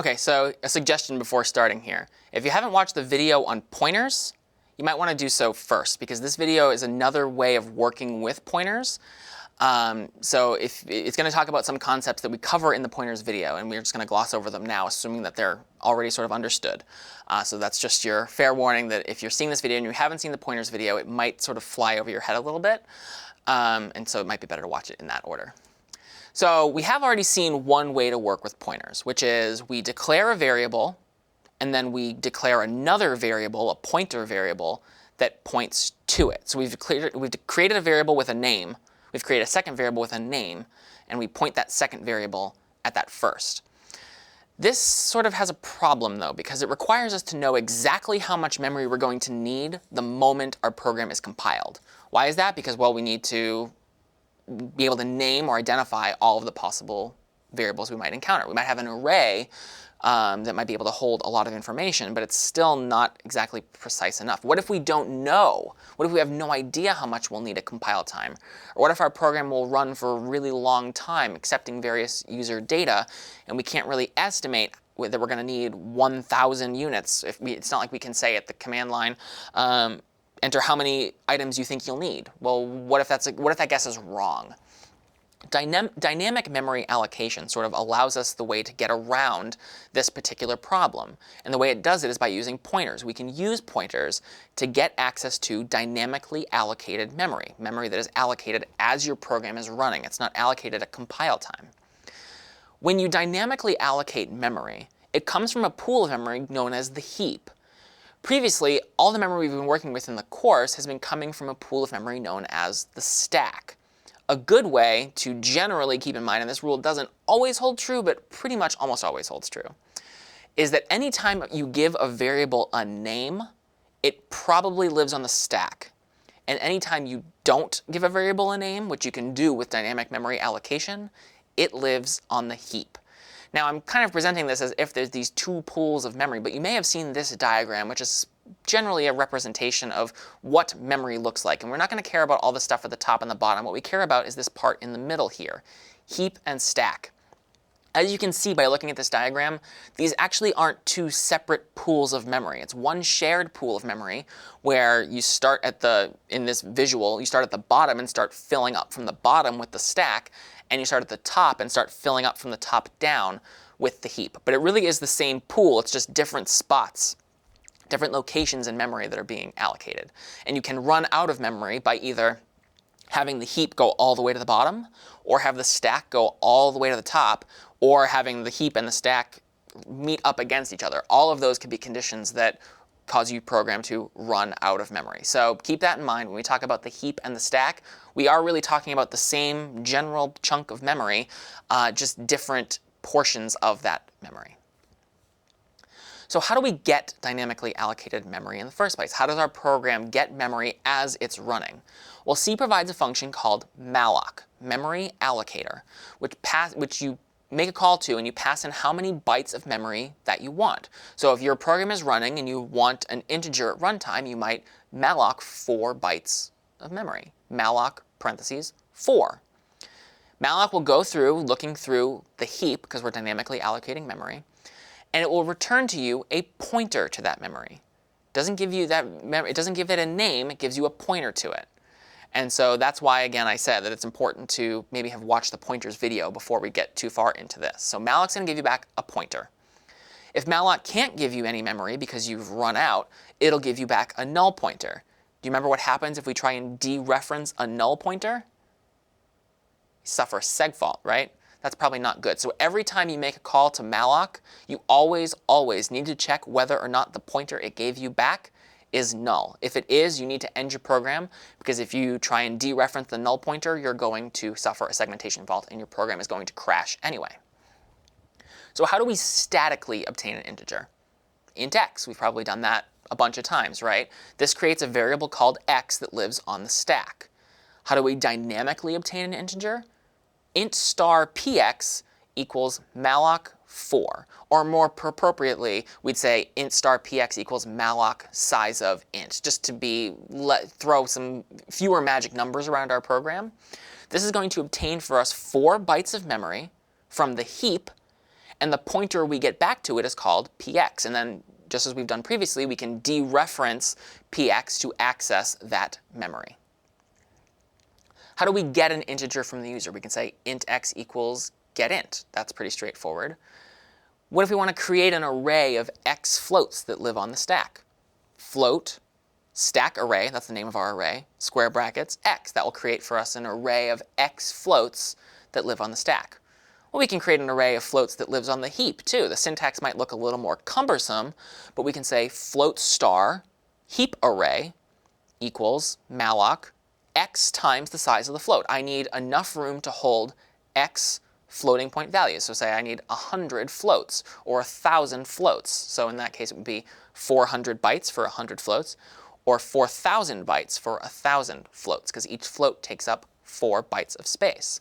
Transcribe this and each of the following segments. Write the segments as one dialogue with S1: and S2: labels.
S1: Okay, so a suggestion before starting here. If you haven't watched the video on pointers, you might want to do so first, because this video is another way of working with pointers. So if it's going to talk about some concepts that we cover in the pointers video, and we're just going to gloss over them now, assuming that they're already sort of understood. So that's just your fair warning that if you're seeing this video and you haven't seen the pointers video, it might sort of fly over your head a little bit. And so it might be better to watch it in that order. So we have already seen one way to work with pointers, which is we declare a variable, and then we declare another variable, a pointer variable, that points to it. So we've created a variable with a name. We've created a second variable with a name, and we point that second variable at that first. This sort of has a problem, though, because it requires us to know exactly how much memory we're going to need the moment our program is compiled. Why is that? Because, well, we need to be able to name or identify all of the possible variables we might encounter. We might have an array that might be able to hold a lot of information, but it's still not exactly precise enough. What if we don't know? What if we have no idea how much we'll need at compile time? Or what if our program will run for a really long time accepting various user data, and we can't really estimate that we're going to need 1,000 units? It's not like we can say at the command line, enter how many items you think you'll need. Well, what if that guess is wrong? Dynamic memory allocation sort of allows us the way to get around this particular problem. And the way it does it is by using pointers. We can use pointers to get access to dynamically allocated memory, memory that is allocated as your program is running. It's not allocated at compile time. When you dynamically allocate memory, it comes from a pool of memory known as the heap. Previously, all the memory we've been working with in the course has been coming from a pool of memory known as the stack. A good way to generally keep in mind, and this rule doesn't always hold true, but pretty much almost always holds true, is that anytime you give a variable a name, it probably lives on the stack. And anytime you don't give a variable a name, which you can do with dynamic memory allocation, it lives on the heap. Now, I'm kind of presenting this as if there's these two pools of memory, but you may have seen this diagram, which is generally a representation of what memory looks like. And we're not going to care about all the stuff at the top and the bottom. What we care about is this part in the middle here, heap and stack. As you can see by looking at this diagram, these actually aren't two separate pools of memory. It's one shared pool of memory where you start in this visual, you start at the bottom and start filling up from the bottom with the stack, and you start at the top and start filling up from the top down with the heap. But it really is the same pool, it's just different spots, different locations in memory that are being allocated. And you can run out of memory by either having the heap go all the way to the bottom, or have the stack go all the way to the top, or having the heap and the stack meet up against each other. All of those could be conditions that cause your program to run out of memory. So keep that in mind when we talk about the heap and the stack. We are really talking about the same general chunk of memory, just different portions of that memory. So how do we get dynamically allocated memory in the first place? How does our program get memory as it's running? Well, C provides a function called malloc, memory allocator, which you make a call to and you pass in how many bytes of memory that you want. So if your program is running and you want an integer at runtime, you might malloc 4 bytes of memory. Malloc parentheses 4. Malloc will go through looking through the heap, because we're dynamically allocating memory, and it will return to you a pointer to that memory. It doesn't give you it doesn't give it a name, it gives you a pointer to it. And so that's why, again, I said that it's important to maybe have watched the pointers video before we get too far into this. So malloc's going to give you back a pointer. If malloc can't give you any memory because you've run out, it'll give you back a null pointer. Do you remember what happens if we try and dereference a null pointer? You suffer a seg fault, right? That's probably not good. So every time you make a call to malloc, you always need to check whether or not the pointer it gave you back is null. If it is, you need to end your program, because if you try and dereference the null pointer, you're going to suffer a segmentation fault and your program is going to crash anyway. So how do we statically obtain an integer? Int x. We've probably done that a bunch of times, right? This creates a variable called x that lives on the stack. How do we dynamically obtain an integer? Int star px equals malloc 4. Or more appropriately, we'd say int star px equals malloc size of int, just to throw some fewer magic numbers around our program. This is going to obtain for us 4 bytes of memory from the heap, and the pointer we get back to it is called px. And then, just as we've done previously, we can dereference px to access that memory. How do we get an integer from the user? We can say int x equals getInt. That's pretty straightforward. What if we want to create an array of x floats that live on the stack? Float, stack array, that's the name of our array, square brackets, x. That will create for us an array of x floats that live on the stack. Well, we can create an array of floats that lives on the heap, too. The syntax might look a little more cumbersome, but we can say float star heap array equals malloc x times the size of the float. I need enough room to hold x floating point values. So say I need 100 floats or 1,000 floats. So in that case, it would be 400 bytes for 100 floats, or 4,000 bytes for 1,000 floats, because each float takes up 4 bytes of space.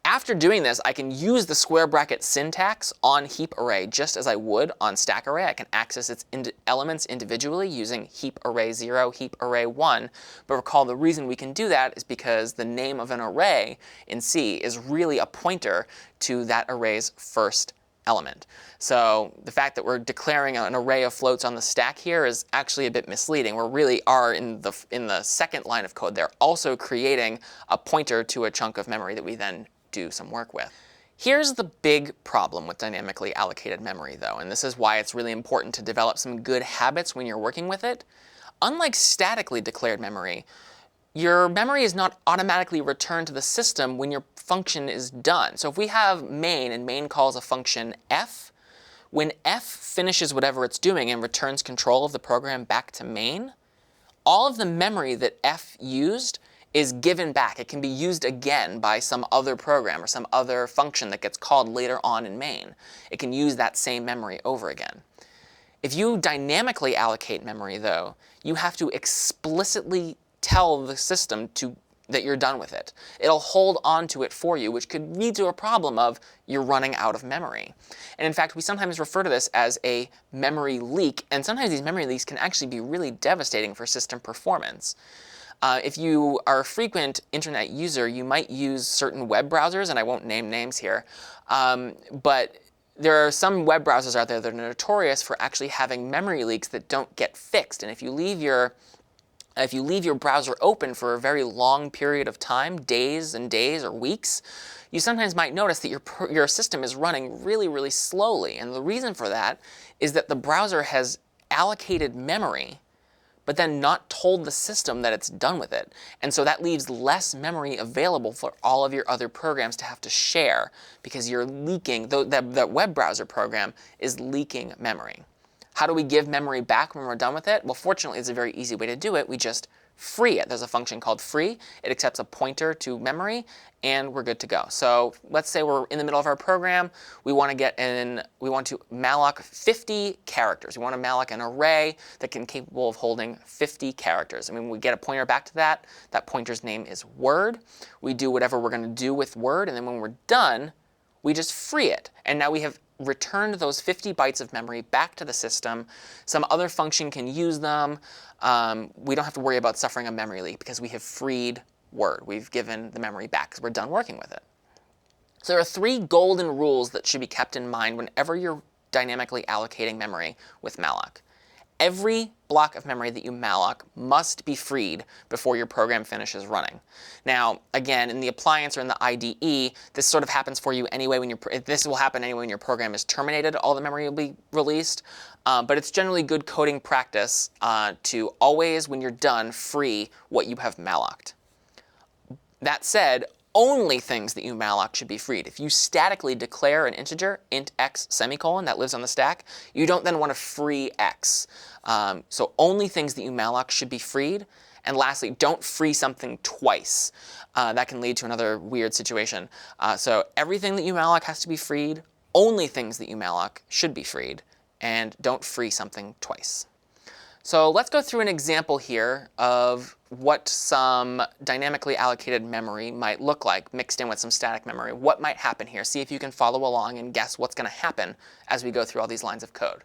S1: After doing this, I can use the square bracket syntax on heap array just as I would on stack array. I can access its elements individually using heap array 0, heap array 1. But recall, the reason we can do that is because the name of an array in C is really a pointer to that array's first element. So the fact that we're declaring an array of floats on the stack here is actually a bit misleading. We really are, in the second line of code there, also creating a pointer to a chunk of memory that we then do some work with. Here's the big problem with dynamically allocated memory, though, and this is why it's really important to develop some good habits when you're working with it. Unlike statically declared memory, your memory is not automatically returned to the system when your function is done. So if we have main, and main calls a function f, when f finishes whatever it's doing and returns control of the program back to main, all of the memory that f used is given back. It can be used again by some other program or some other function that gets called later on in main. It can use that same memory over again. If you dynamically allocate memory, though, you have to explicitly tell the system that you're done with it. It'll hold on to it for you, which could lead to a problem of you're running out of memory. And in fact, we sometimes refer to this as a memory leak, and sometimes these memory leaks can actually be really devastating for system performance. If you are a frequent internet user, you might use certain web browsers, and I won't name names here, but there are some web browsers out there that are notorious for actually having memory leaks that don't get fixed. And if you leave your browser open for a very long period of time, days and days or weeks, you sometimes might notice that your system is running really, really slowly. And the reason for that is that the browser has allocated memory, but then not told the system that it's done with it. And so that leaves less memory available for all of your other programs to have to share, because you're leaking, that web browser program is leaking memory. How do we give memory back when we're done with it? Well, fortunately, it's a very easy way to do it. We just free it. There's a function called free. It accepts a pointer to memory, and we're good to go. So let's say we're in the middle of our program. We want to malloc 50 characters. We want to malloc an array that can capable of holding 50 characters. And when we get a pointer back to that pointer's name is word. We do whatever we're going to do with word, and then when we're done, we just free it. And now we have returned those 50 bytes of memory back to the system. Some other function can use them. We don't have to worry about suffering a memory leak because we have freed word. We've given the memory back because we're done working with it. So there are 3 golden rules that should be kept in mind whenever you're dynamically allocating memory with malloc. Every block of memory that you malloc must be freed before your program finishes running. Now, again, in the appliance or in the IDE, this sort of happens for you anyway this will happen anyway when your program is terminated. All the memory will be released. But it's generally good coding practice to always, when you're done, free what you have malloced. That said, only things that you malloc should be freed. If you statically declare an integer, int x semicolon, that lives on the stack, you don't then want to free x. So only things that you malloc should be freed. And lastly, don't free something twice. That can lead to another weird situation. So everything that you malloc has to be freed. Only things that you malloc should be freed. And don't free something twice. So let's go through an example here of what some dynamically allocated memory might look like mixed in with some static memory. What might happen here? See if you can follow along and guess what's going to happen as we go through all these lines of code.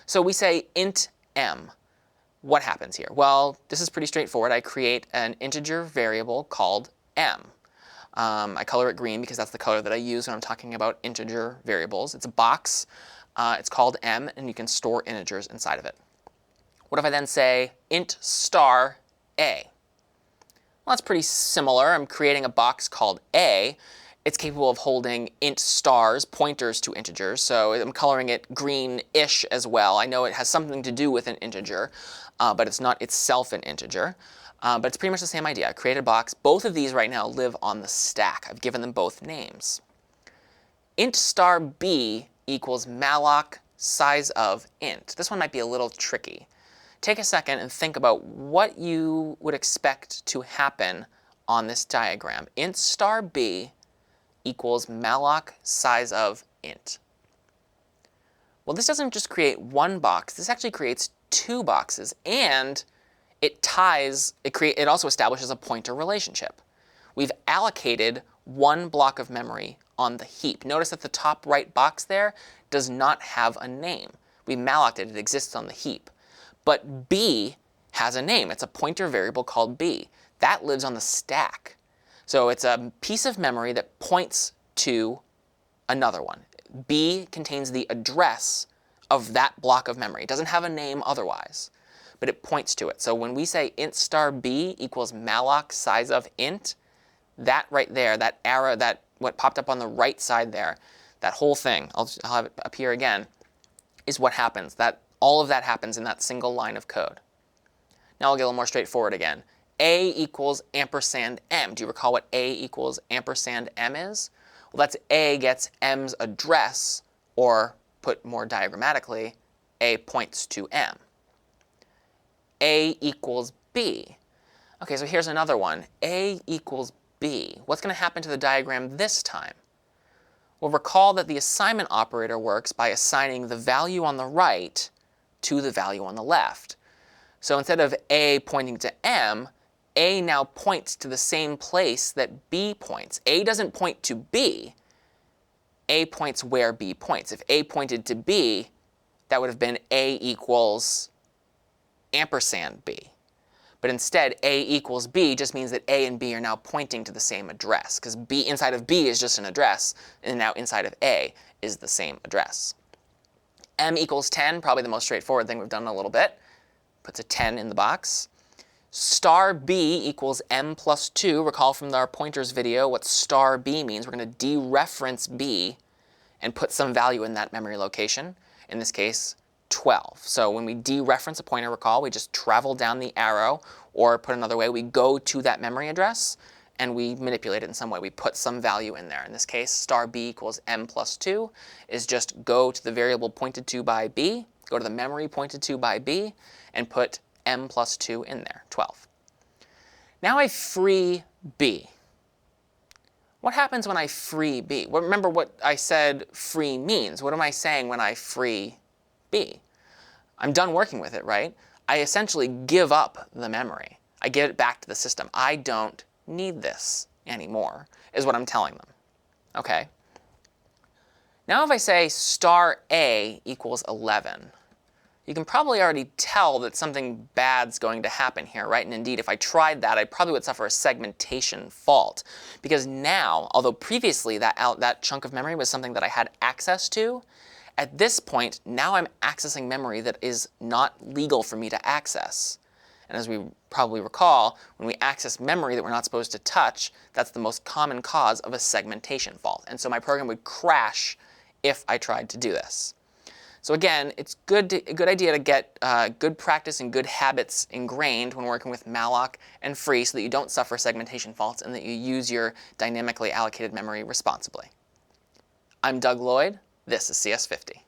S1: So we say int m. What happens here? Well, this is pretty straightforward. I create an integer variable called m. I color it green because that's the color that I use when I'm talking about integer variables. It's a box. It's called M, and you can store integers inside of it. What if I then say int star a? Well, that's pretty similar. I'm creating a box called a. It's capable of holding int stars, pointers to integers, so I'm coloring it green-ish as well. I know it has something to do with an integer, but it's not itself an integer. But it's pretty much the same idea. I created a box. Both of these right now live on the stack. I've given them both names. Int star b equals malloc size of int. This one might be a little tricky. Take a second and think about what you would expect to happen on this diagram. Int star b equals malloc size of int. Well, this doesn't just create one box. This actually creates two boxes, and it also establishes a pointer relationship. We've allocated one block of memory on the heap. Notice that the top right box there does not have a name. We malloced it. It exists on the heap. But b has a name. It's a pointer variable called b. That lives on the stack. So it's a piece of memory that points to another one. B contains the address of that block of memory. It doesn't have a name otherwise, but it points to it. So when we say int star b equals malloc size of int, that right there, that arrow, what popped up on the right side there, that whole thing, I'll have it up here again, is what happens. All of that happens in that single line of code. Now I'll get a little more straightforward again. A equals ampersand m. Do you recall what A equals ampersand m is? Well, that's A gets m's address, or put more diagrammatically, A points to m. A equals B. Okay, so here's another one. A equals B. What's going to happen to the diagram this time? Well, recall that the assignment operator works by assigning the value on the right to the value on the left. So instead of A pointing to m, A now points to the same place that B points. A doesn't point to B. A points where B points. If A pointed to B, that would have been A equals ampersand B. But instead, A equals B just means that A and B are now pointing to the same address, because B inside of B is just an address, and now inside of A is the same address. M equals 10, probably the most straightforward thing we've done in a little bit. Puts a 10 in the box. Star b equals m plus 2. Recall from our pointers video what star b means. We're going to dereference b and put some value in that memory location. In this case, 12. So when we dereference a pointer, recall, we just travel down the arrow, or put another way, we go to that memory address and we manipulate it in some way. We put some value in there. In this case, star b equals m plus 2 is just go to the variable pointed to by b, go to the memory pointed to by b, and put m plus 2 in there, 12. Now I free b. What happens when I free b? Well, remember what I said free means. What am I saying when I free b? I'm done working with it, right? I essentially give up the memory. I give it back to the system. I don't need this anymore, is what I'm telling them. Okay. Now if I say star a equals 11, you can probably already tell that something bad's going to happen here, right? And indeed, if I tried that, I probably would suffer a segmentation fault. Because now, although previously that chunk of memory was something that I had access to, at this point, now I'm accessing memory that is not legal for me to access. And as we probably recall, when we access memory that we're not supposed to touch, that's the most common cause of a segmentation fault. And so my program would crash if I tried to do this. So again, it's a good idea to get good practice and good habits ingrained when working with malloc and free so that you don't suffer segmentation faults and that you use your dynamically allocated memory responsibly. I'm Doug Lloyd. This is CS50.